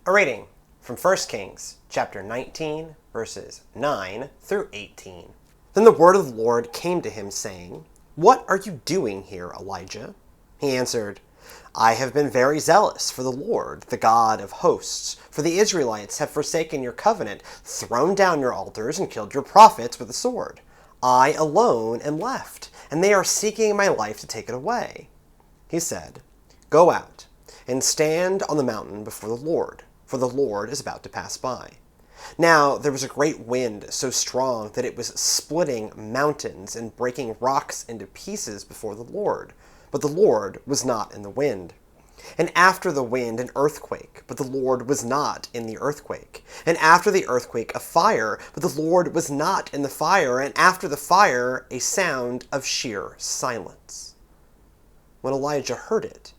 A reading from 1 Kings chapter 19, verses 9 through 18. Then the word of the Lord came to him, saying, "What are you doing here, Elijah?" He answered, "I have been very zealous for the Lord, the God of hosts, for the Israelites have forsaken your covenant, thrown down your altars, and killed your prophets with the sword. I alone am left, and they are seeking my life to take it away." He said, "Go out and stand on the mountain before the Lord, for the Lord is about to pass by." Now there was a great wind, so strong that it was splitting mountains and breaking rocks into pieces before the Lord. But the Lord was not in the wind. And after the wind, an earthquake, but the Lord was not in the earthquake. And after the earthquake, a fire, but the Lord was not in the fire. And after the fire, a sound of sheer silence. When Elijah heard it,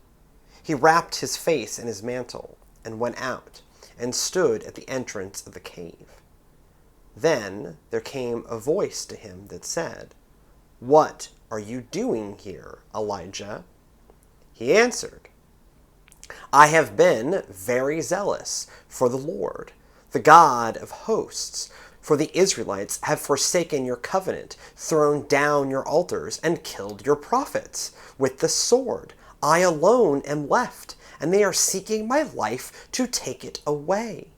he wrapped his face in his mantle and went out and stood at the entrance of the cave. Then there came a voice to him that said, "What are you doing here, Elijah?" He answered, "I have been very zealous for the Lord, the God of hosts, for the Israelites have forsaken your covenant, thrown down your altars, and killed your prophets with the sword. I alone am left, and they are seeking my life to take it away."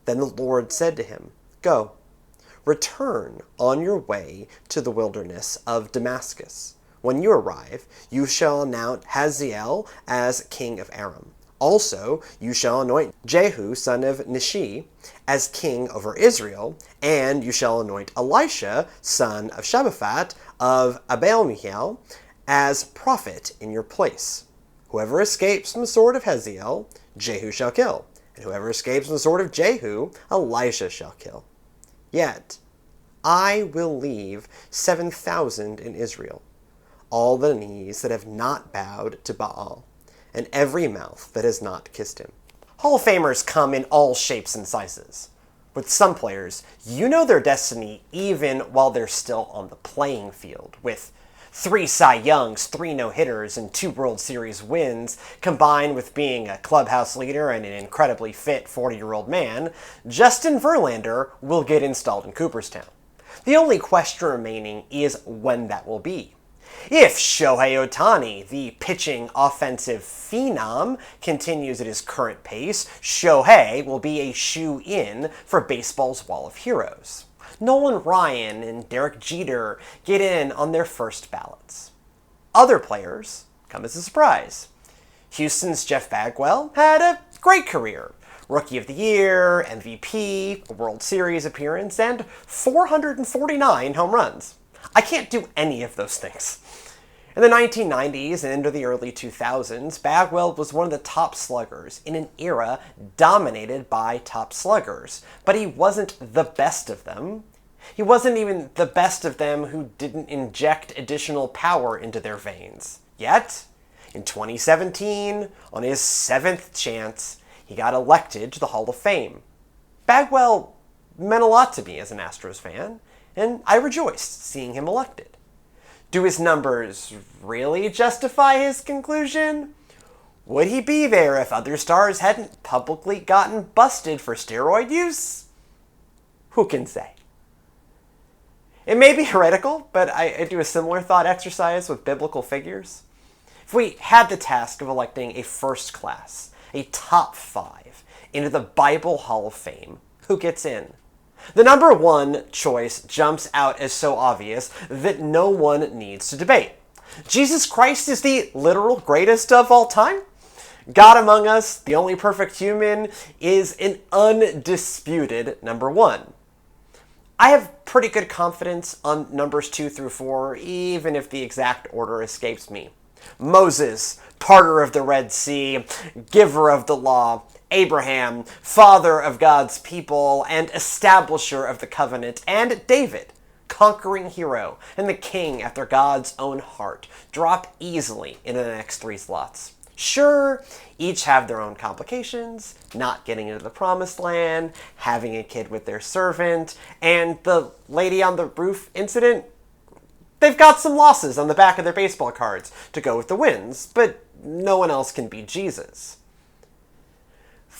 Then the Lord said to him, "Go, return on your way to the wilderness of Damascus. When you arrive, you shall anoint Hazael as king of Aram. Also, you shall anoint Jehu, son of Nimshi, as king over Israel, and you shall anoint Elisha, son of Shaphat of Abel-Meholah, as prophet in your place. Whoever escapes from the sword of Hazael, Jehu shall kill, and whoever escapes from the sword of Jehu, Elisha shall kill. Yet I will leave 7,000 in Israel, all the knees that have not bowed to Baal, and every mouth that has not kissed him." Hall of Famers come in all shapes and sizes. With some players, you know their destiny even while they're still on the playing field, with 3 Cy Youngs, 3 no-hitters, and 2 World Series wins, combined with being a clubhouse leader and an incredibly fit 40-year-old man. Justin Verlander will get installed in Cooperstown. The only question remaining is when that will be. If Shohei Ohtani, the pitching offensive phenom, continues at his current pace, Shohei will be a shoe-in for baseball's Wall of Heroes. Nolan Ryan and Derek Jeter get in on their first ballots. Other players come as a surprise. Houston's Jeff Bagwell had a great career. Rookie of the Year, MVP, a World Series appearance, and 449 home runs. I can't do any of those things. In the 1990s and into the early 2000s, Bagwell was one of the top sluggers in an era dominated by top sluggers. But he wasn't the best of them. He wasn't even the best of them who didn't inject additional power into their veins. Yet, in 2017, on his 7th chance, he got elected to the Hall of Fame. Bagwell meant a lot to me as an Astros fan, and I rejoiced seeing him elected. Do his numbers really justify his conclusion? Would he be there if other stars hadn't publicly gotten busted for steroid use? Who can say? It may be heretical, but I do a similar thought exercise with biblical figures. If we had the task of electing a first class, a top 5, into the Bible Hall of Fame, who gets in? The number 1 choice jumps out as so obvious that no one needs to debate. Jesus Christ is the literal greatest of all time. God among us, the only perfect human, is an undisputed number 1. I have pretty good confidence on numbers 2 through 4, even if the exact order escapes me. Moses, parter of the Red Sea, giver of the law. Abraham, father of God's people and establisher of the covenant. And David, conquering hero and the king after God's own heart, drop easily into the next 3 slots. Sure, each have their own complications, not getting into the promised land, having a kid with their servant, and the lady on the roof incident. They've got some losses on the back of their baseball cards to go with the wins, but no one else can beat Jesus.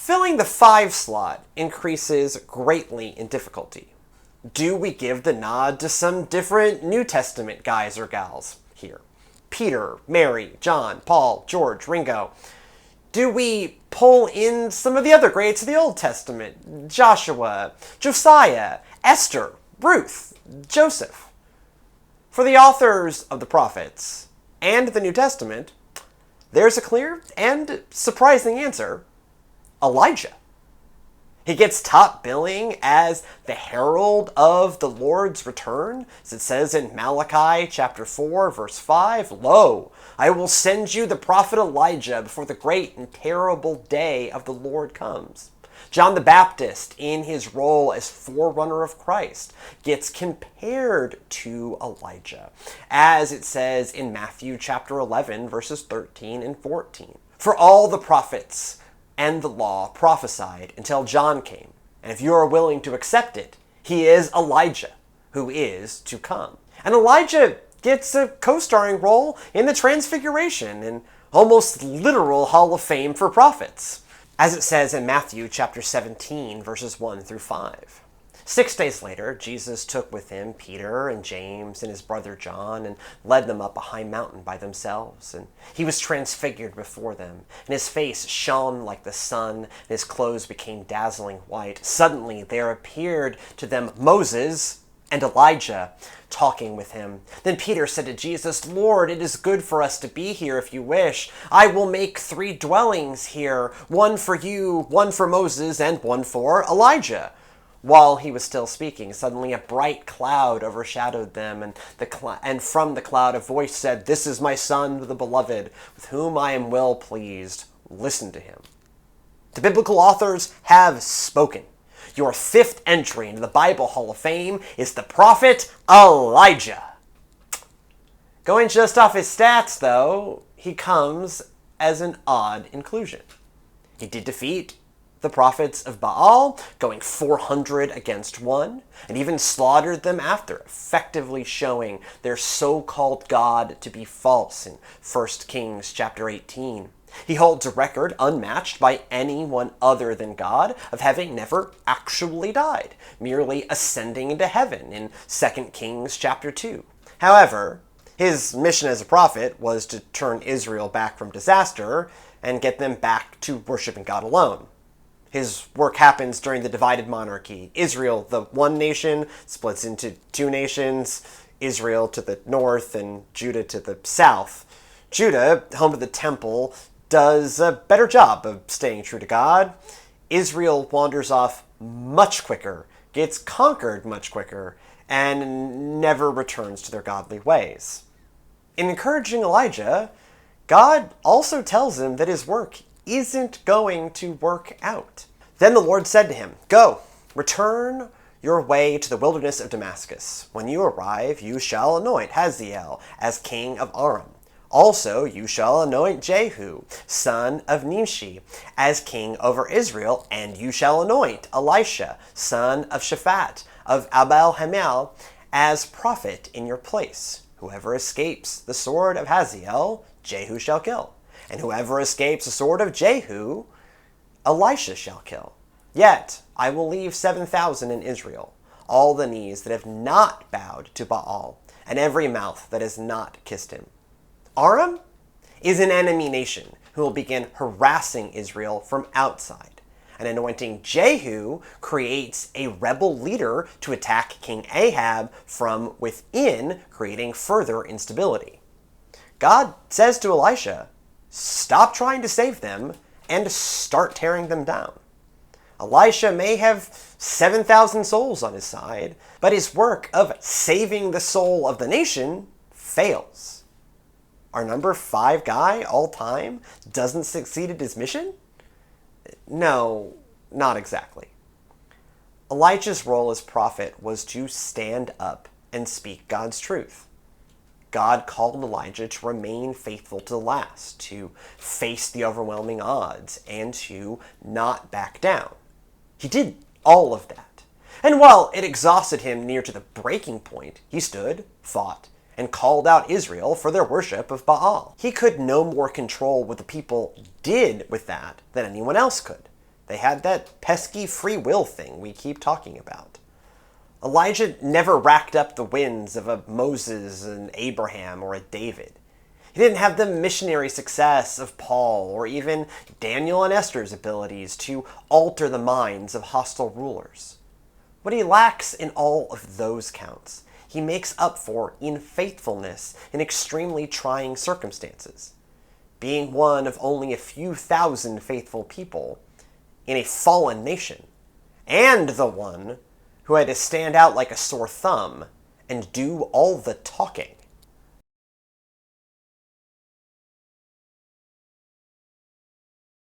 Filling the 5 slot increases greatly in difficulty. Do we give the nod to some different New Testament guys or gals here? Peter, Mary, John, Paul, George, Ringo. Do we pull in some of the other greats of the Old Testament? Joshua, Josiah, Esther, Ruth, Joseph. For the authors of the prophets and the New Testament, there's a clear and surprising answer: Elijah. He gets top billing as the herald of the Lord's return. As it says in Malachi chapter 4, verse 5, "Lo, I will send you the prophet Elijah before the great and terrible day of the Lord comes." John the Baptist, in his role as forerunner of Christ, gets compared to Elijah, as it says in Matthew chapter 11, verses 13 and 14. For all the prophets and the law prophesied until John came, and if you are willing to accept it, he is Elijah, who is to come. And Elijah gets a co-starring role in the Transfiguration, an almost literal Hall of Fame for prophets, as it says in Matthew chapter 17, verses 1 through 5. 6 days later, Jesus took with him Peter and James and his brother John and led them up a high mountain by themselves. And he was transfigured before them, and his face shone like the sun, and his clothes became dazzling white. Suddenly there appeared to them Moses and Elijah talking with him. Then Peter said to Jesus, "Lord, it is good for us to be here if you wish. I will make 3 dwellings here, one for you, one for Moses, and one for Elijah." While he was still speaking, suddenly a bright cloud overshadowed them, and from the cloud a voice said, "This is my son, the beloved, with whom I am well pleased. Listen to him." The biblical authors have spoken. Your 5th entry into the Bible Hall of Fame is the prophet Elijah. Going just off his stats, though, he comes as an odd inclusion. He did defeat the prophets of Baal, going 400 against 1, and even slaughtered them after, effectively showing their so-called God to be false in 1 Kings chapter 18. He holds a record unmatched by anyone other than God of having never actually died, merely ascending into heaven in 2 Kings chapter 2. However, his mission as a prophet was to turn Israel back from disaster and get them back to worshiping God alone. His work happens during the divided monarchy. Israel, the one nation, splits into 2 nations, Israel to the north and Judah to the south. Judah, home of the temple, does a better job of staying true to God. Israel wanders off much quicker, gets conquered much quicker, and never returns to their godly ways. In encouraging Elijah, God also tells him that his work isn't going to work out. Then the Lord said to him, "Go, return your way to the wilderness of Damascus. When you arrive, you shall anoint Hazael as king of Aram. Also, you shall anoint Jehu, son of Nimshi, as king over Israel, and you shall anoint Elisha, son of Shaphat, of Abel-Hamel, as prophet in your place. Whoever escapes the sword of Hazael, Jehu shall kill. And whoever escapes the sword of Jehu, Elisha shall kill. Yet I will leave 7,000 in Israel, all the knees that have not bowed to Baal, and every mouth that has not kissed him." Aram is an enemy nation who will begin harassing Israel from outside. And anointing Jehu creates a rebel leader to attack King Ahab from within, creating further instability. God says to Elisha, stop trying to save them and start tearing them down. Elisha may have 7,000 souls on his side, but his work of saving the soul of the nation fails. Our number 5 guy all time doesn't succeed at his mission? No, not exactly. Elijah's role as prophet was to stand up and speak God's truth. God called Elijah to remain faithful to the last, to face the overwhelming odds, and to not back down. He did all of that. And while it exhausted him near to the breaking point, he stood, fought, and called out Israel for their worship of Baal. He could no more control what the people did with that than anyone else could. They had that pesky free will thing we keep talking about. Elijah never racked up the wins of a Moses, an Abraham, or a David. He didn't have the missionary success of Paul or even Daniel and Esther's abilities to alter the minds of hostile rulers. What he lacks in all of those counts, he makes up for in faithfulness in extremely trying circumstances. Being one of only a few thousand faithful people in a fallen nation, and the one who had to stand out like a sore thumb and do all the talking.